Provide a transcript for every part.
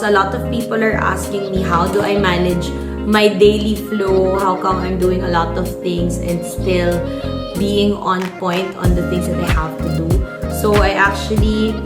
A lot of people are asking me, how do I manage my daily flow? How come I'm doing a lot of things and still being on point on the things that I have to do? So I actually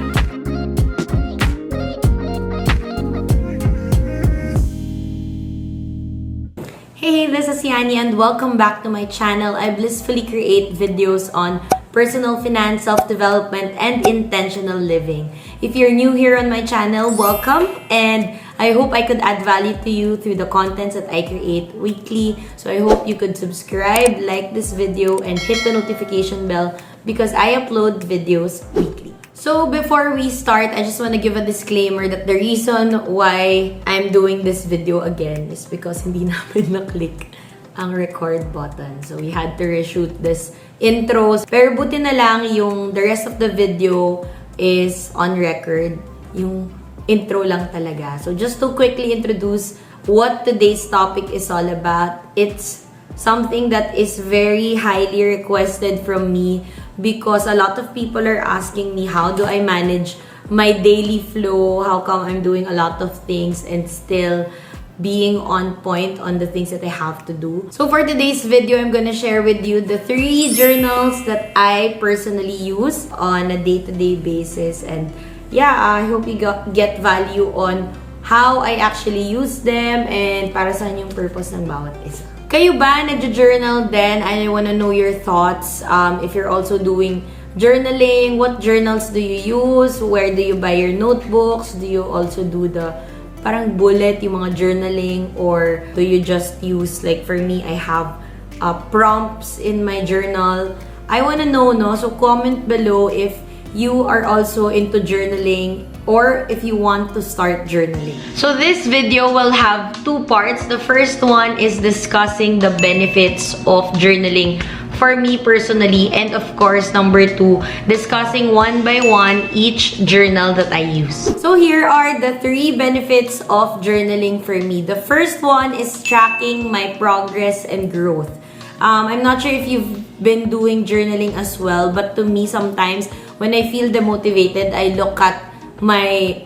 Hey, this is Yani and welcome back to my channel. I blissfully create videos on personal finance, self-development, and intentional living. If you're new here on my channel, welcome, and I hope I could add value to you through the contents that I create weekly. So I hope you could subscribe, like this video, and hit the notification bell because I upload videos weekly. So before we start, I just want to give a disclaimer that the reason why I'm doing this video again is because hindi namin na-click ang record button. So we had to reshoot this intros. Pero buti na lang yung the rest of the video is on record. Yung intro lang talaga. So just to quickly introduce what today's topic is all about. It's something that is very highly requested from me because a lot of people are asking me, how do I manage my daily flow? How come I'm doing a lot of things and still being on point on the things that I have to do? So for today's video, I'm gonna share with you the 3 journals that I personally use on a day-to-day basis. And yeah, I hope you get value on how I actually use them and para saan yung purpose ng bawat isa. Kayo ba nagjojournal din? I wanna know your thoughts. If you're also doing journaling, what journals do you use? Where do you buy your notebooks? Do you also do the parang bullet, yung mga journaling? Or do you just use, like for me, I have prompts in my journal. I wanna know, no? So comment below if you are also into journaling or if you want to start journaling. So this video will have 2 parts. The first one is discussing the benefits of journaling for me personally, and of course, number 2, discussing one by one each journal that I use. So here are the 3 benefits of journaling for me. The first one is tracking my progress and growth. I'm not sure if you've been doing journaling as well, but to me, sometimes when I feel demotivated, I look at my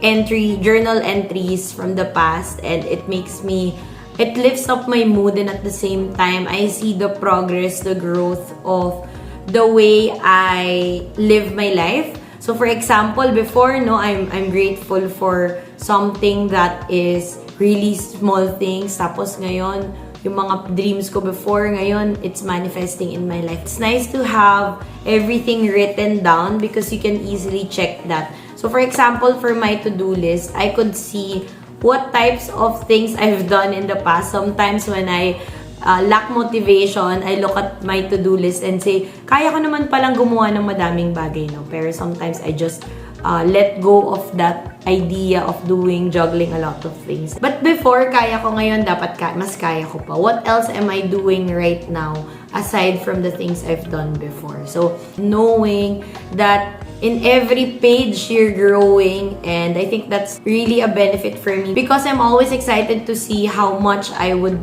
journal entries from the past, and it lifts up my mood, and at the same time, I see the progress, the growth of the way I live my life. So for example, before, no, I'm grateful for something that is really small things. Tapos ngayon, yung mga dreams ko before, ngayon, it's manifesting in my life. It's nice to have everything written down because you can easily check that. So for example, for my to-do list, I could see what types of things I've done in the past. Sometimes when I lack motivation, I look at my to-do list and say, kaya ko naman palang gumawa ng madaming bagay, no? Pero sometimes I just let go of that idea of juggling a lot of things. But before, kaya ko, ngayon dapat mas kaya ko pa. What else am I doing right now aside from the things I've done before? So knowing that in every page you're growing, and I think that's really a benefit for me because I'm always excited to see how much I would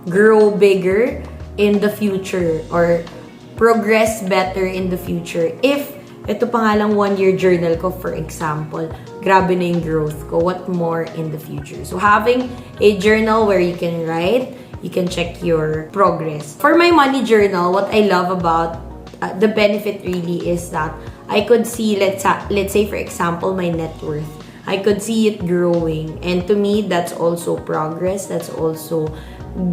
grow bigger in the future or progress better in the future if ito pa nga lang 1-year journal ko, for example, grabe na yung growth ko. What more in the future? So having a journal where you can write, you can check your progress. For my money journal, what I love about the benefit really is that I could see, let's say for example, my net worth. I could see it growing. And to me, that's also progress. That's also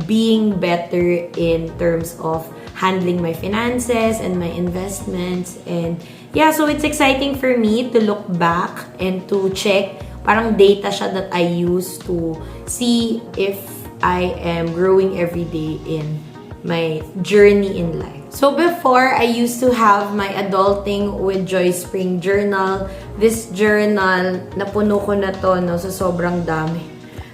being better in terms of handling my finances and my investments. And yeah, so it's exciting for me to look back and to check. Parang data siya that I use to see if I am growing every day in my journey in life. So before, I used to have my Adulting with Joy Spring journal. This journal, napuno ko na to, no, sa sobrang dami.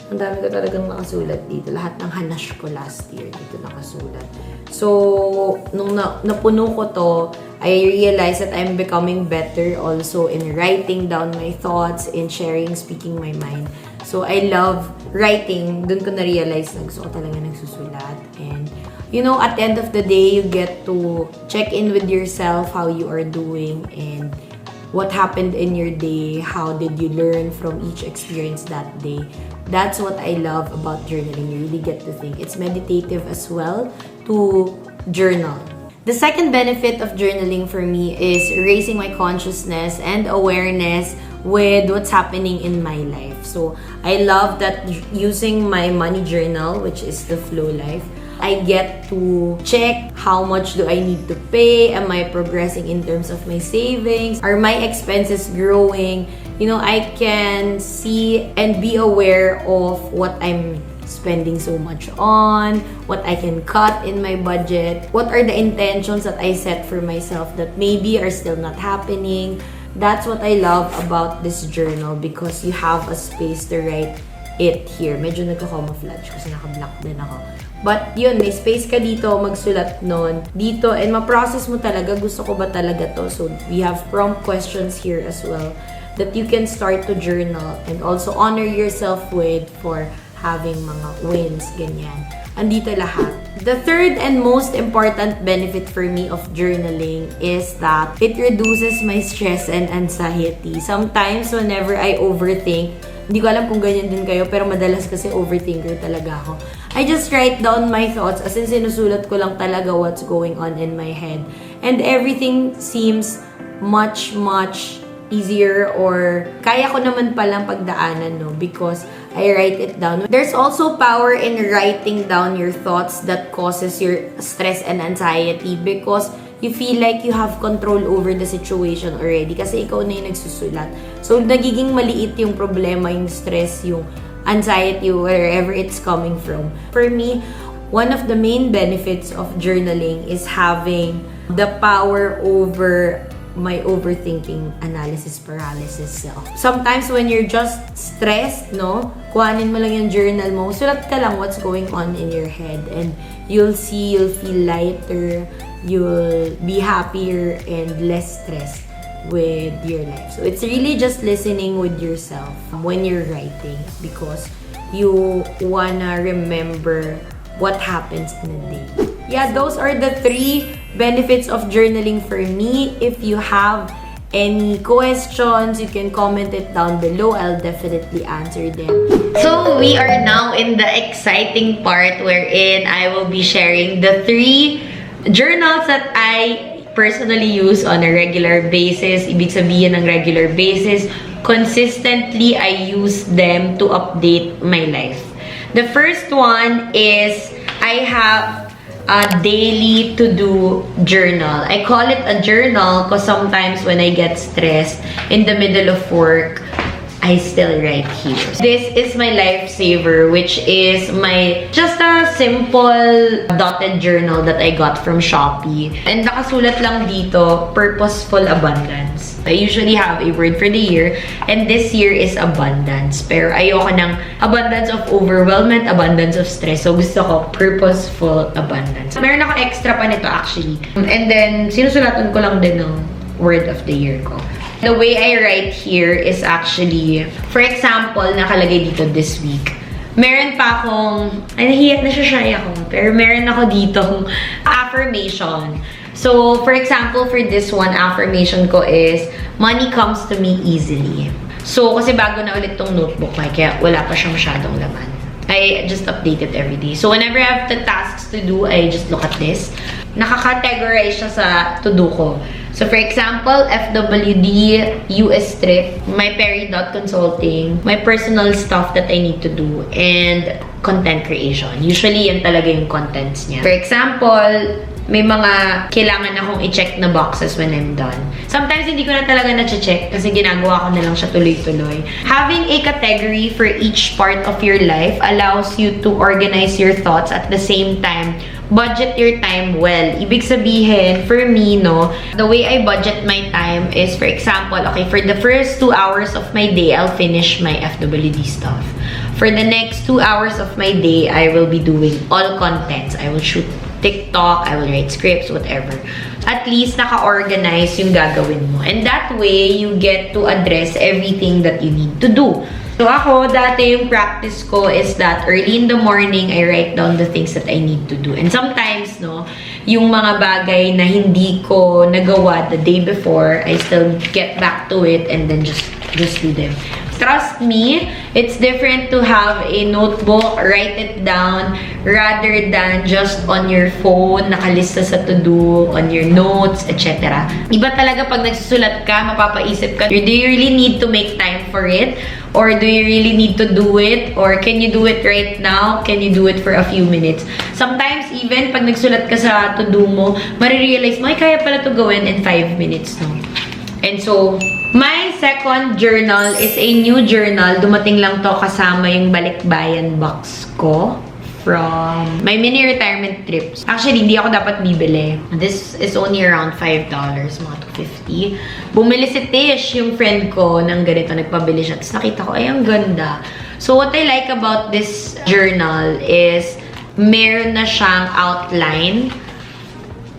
Ang dami ko talagang nakasulat dito. Lahat ng hanash ko last year, dito nakasulat. So, nung napuno ko to, I realized that I'm becoming better also in writing down my thoughts, in speaking my mind. So, I love writing. Doon ko na-realize na gusto ko talaga nagsusulat. And, you know, at the end of the day, you get to check in with yourself, how you are doing, and what happened in your day, how did you learn from each experience that day. That's what I love about journaling. You really get to think. It's meditative as well to journal. The second benefit of journaling for me is raising my consciousness and awareness with what's happening in my life. So I love that using my money journal, which is the Flow Life, I get to check how much do I need to pay, am I progressing in terms of my savings, are my expenses growing. You know, I can see and be aware of what I'm spending so much on, what I can cut in my budget, what are the intentions that I set for myself that maybe are still not happening. That's what I love about this journal because you have a space to write it here. Medyo nagka-camouflage kasi naka-black din ako. But yun, may space ka dito, magsulat nun. Dito, and ma-process mo talaga, gusto ko ba talaga to? So, we have prompt questions here as well that you can start to journal and also honor yourself with for having mga wins, ganyan. Andito lahat. The third and most important benefit for me of journaling is that it reduces my stress and anxiety. Sometimes, whenever I overthink, hindi ko alam kung ganyan din kayo, pero madalas kasi overthinker talaga ako. I just write down my thoughts, as in sinusulat ko lang talaga what's going on in my head. And everything seems much easier, or kaya ko naman palang pagdaanan, no? Because I write it down. There's also power in writing down your thoughts that causes your stress and anxiety because you feel like you have control over the situation already kasi ikaw na yung nagsusulat. So, nagiging maliit yung problema, yung stress, yung anxiety, wherever it's coming from. For me, one of the main benefits of journaling is having the power over my overthinking analysis paralysis self. Sometimes when you're just stressed, no, kuhanin mo lang yung journal mo, sulat ka lang what's going on in your head and you'll feel lighter, you'll be happier and less stressed with your life. So it's really just listening with yourself when you're writing because you wanna remember what happens in a day. Yeah, those are the 3 benefits of journaling for me. If you have any questions, you can comment it down below. I'll definitely answer them. So we are now in the exciting part wherein I will be sharing the 3 journals that I personally use on a regular basis. Ibig sabihin ng regular basis, consistently I use them to update my life. The first one is I have a daily to-do journal. I call it a journal because sometimes when I get stressed in the middle of work, I still write here. This is my lifesaver, which is just a simple dotted journal that I got from Shopee. And nakasulat lang dito, purposeful abundance. I usually have a word for the year, and this year is abundance. Pero ayoko ng abundance of overwhelmment, abundance of stress. So gusto ko purposeful abundance. Meron ako extra pa nito actually. And then, sinusulatan ko lang din ng word of the year ko. The way I write here is actually, for example, nakalagay dito this week. Meron pa akong, nasashy ako, pero meron ako dito affirmation. So, for example, for this one, affirmation ko is, money comes to me easily. So, kasi bago na ulit tong notebook, kaya wala pa siyang masyadong laman. I just update it every day. So, whenever I have the tasks to do, I just look at this. Nakaka-categorize siya sa to-do ko. So, for example, FWD, US trip, my peri.consulting, my personal stuff that I need to do, and content creation. Usually, yan talaga yung contents niya. For example, may mga kailangan akong i-check na boxes when I'm done. Sometimes, hindi ko na talaga na-check kasi ginagawa ko na lang siya tuloy-tuloy. Having a category for each part of your life allows you to organize your thoughts at the same time. Budget your time well. Ibig sabihin, for me, no, the way I budget my time is, for example, okay, for the first 2 hours of my day, I'll finish my FWD stuff. For the next 2 hours of my day, I will be doing all contents. I will shoot TikTok, I will write scripts, whatever. At least, naka-organize yung gagawin mo. And that way, you get to address everything that you need to do. So ako, dati yung practice ko is that early in the morning, I write down the things that I need to do. And sometimes, no, yung mga bagay na hindi ko nagawa the day before, I still get back to it and then just do them. Trust me, it's different to have a notebook, write it down, rather than just on your phone, nakalista sa to-do, on your notes, etc. Iba talaga pag nagsusulat ka, mapapaisip ka, do you really need to make time for it? Or do you really need to do it? Or can you do it right now? Can you do it for a few minutes? Sometimes, even pag nagsulat ka sa to-do mo, marirealize mo, ay, kaya pala to gawin in 5 minutes, no? And so, my second journal is a new journal. Dumating lang to kasama yung balikbayan box ko from my mini retirement trips. Actually, hindi ako dapat bibili. This is only around $5, mga $2.50. Bumili si Tish, yung friend ko, ng ganito, nagpabili siya. Tapos nakita ko, ay, ang ganda. So, what I like about this journal is meron na siyang outline,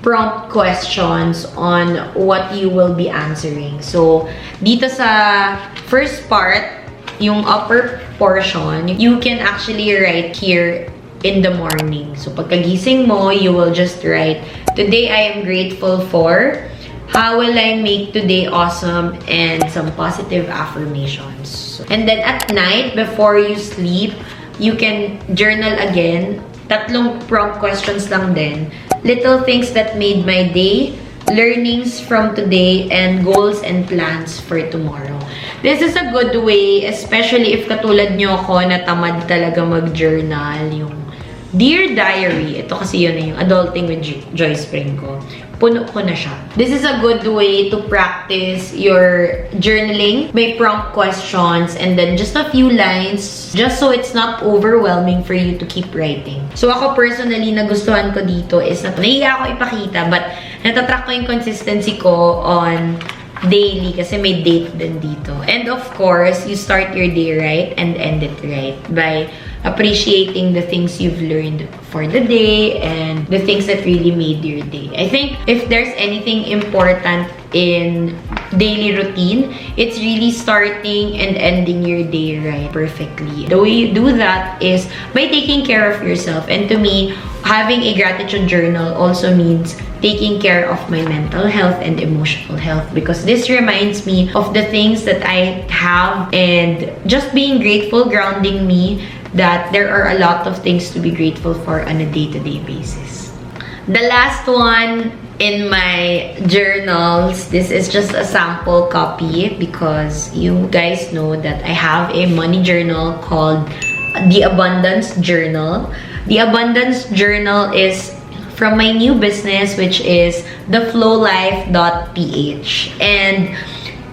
prompt questions on what you will be answering. So, dito sa first part, yung upper portion, you can actually write here in the morning. So, pagkagising mo, you will just write, today I am grateful for, how will I make today awesome, and some positive affirmations. And then at night, before you sleep, you can journal again. Tatlong prompt questions lang din. Little things that made my day, learnings from today, and goals and plans for tomorrow. This is a good way, especially if katulad nyo ako na tamad talaga mag-journal. Yung Dear Diary, ito kasi yun yung Adulting with Joy Spring ko. Puno ko na siya. This is a good way to practice your journaling. May prompt questions and then just a few lines just so it's not overwhelming for you to keep writing. So ako personally, nagustuhan ko dito is na nahiya ako ipakita but natatrack ko yung consistency ko on daily kasi may date din dito. And of course, you start your day right and end it right by appreciating the things you've learned for the day and the things that really made your day. I think if there's anything important in daily routine, it's really starting and ending your day right perfectly. The way you do that is by taking care of yourself. And to me, having a gratitude journal also means taking care of my mental health and emotional health because this reminds me of the things that I have and just being grateful, grounding me that there are a lot of things to be grateful for on a day-to-day basis. The last one in my journals, this is just a sample copy because you guys know that I have a money journal called the Abundance Journal. The Abundance Journal is from my new business, which is theflowlife.ph. And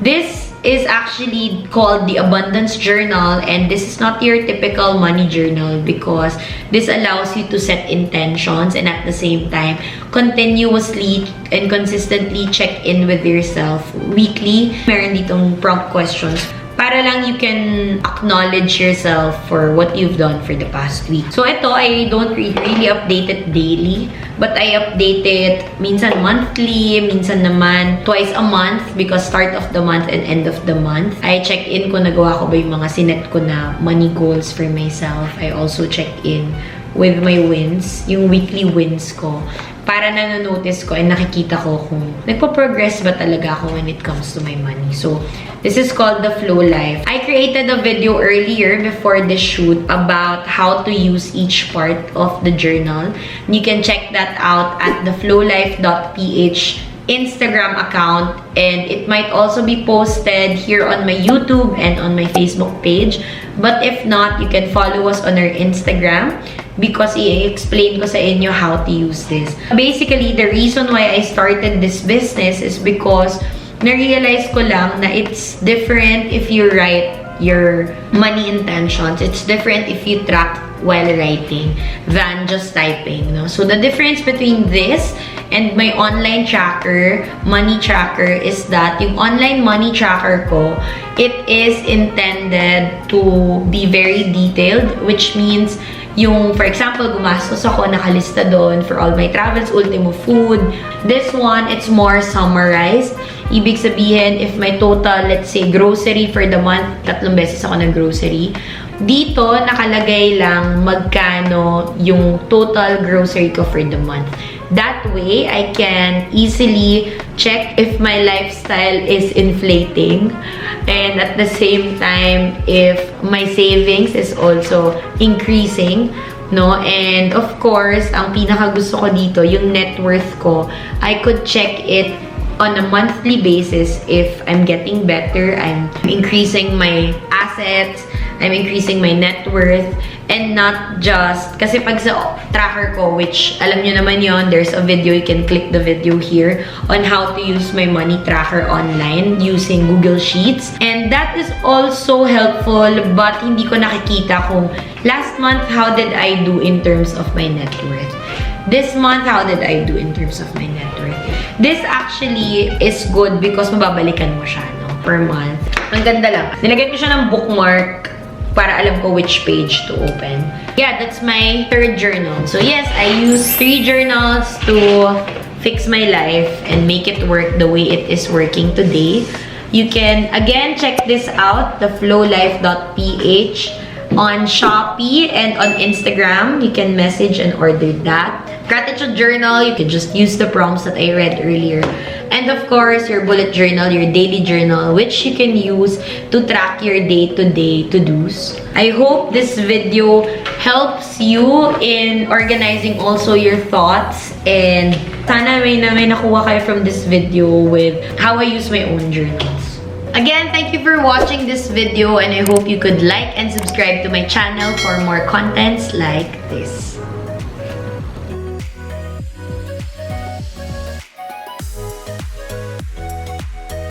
this is actually called the Abundance Journal, and this is not your typical money journal because this allows you to set intentions and at the same time continuously and consistently check in with yourself weekly. Meron ditong prompt questions para lang you can acknowledge yourself for what you've done for the past week. So ito, I don't really update it daily, but I update it minsan monthly, minsan naman twice a month because start of the month and end of the month. I check in kung nagawa ko ba yung mga sinet ko na money goals for myself. I also check in with my wins, yung weekly wins ko. Para nanonotice ko and nakikita ko kung nagpo-progress ba talaga ako when it comes to my money. So, this is called The Flow Life. I created a video earlier before the shoot about how to use each part of the journal. You can check that out at theflowlife.ph Instagram account, and it might also be posted here on my YouTube and on my Facebook page. But if not, you can follow us on our Instagram because i-explain ko sa inyo how to use this. Basically, the reason why I started this business is because na-realize ko lang na it's different if you write your money intentions. It's different if you track while writing than just typing, no? So the difference between this and my online tracker, money tracker, is that yung online money tracker ko, it is intended to be very detailed, which means yung, for example, gumastos ako, nakalista doon for all my travels, ultimo food. This one, it's more summarized. Ibig sabihin, if my total, let's say, grocery for the month, 3 beses ako nag-grocery, dito, nakalagay lang magkano yung total grocery ko for the month. That way, I can easily check if my lifestyle is inflating, and at the same time, if my savings is also increasing, no? And of course, ang pinaka gusto ko dito, yung net worth ko, I could check it on a monthly basis. If I'm getting better, I'm increasing my assets, I'm increasing my net worth, and not just, kasi pag sa tracker ko, which alam nyo naman yon, there's a video, you can click the video here on how to use my money tracker online using Google Sheets. And that is also helpful, but hindi ko nakikita kung last month, how did I do in terms of my net worth? This month, how did I do in terms of my net worth? This actually is good because mababalikan mo siya, no? Per month. Ang ganda lang. Nilagay ko siya ng bookmark para alam ko which page to open. Yeah, that's my 3rd journal. So yes, I use 3 journals to fix my life and make it work the way it is working today. You can, again, check this out, theflowlife.ph on Shopee and on Instagram. You can message and order that. Gratitude journal, you can just use the prompts that I read earlier. And of course, your bullet journal, your daily journal, which you can use to track your day-to-day to-dos. I hope this video helps you in organizing also your thoughts, and sana may nakuha kayo from this video with how I use my own journals. Again, thank you for watching this video, and I hope you could like and subscribe to my channel for more contents like this.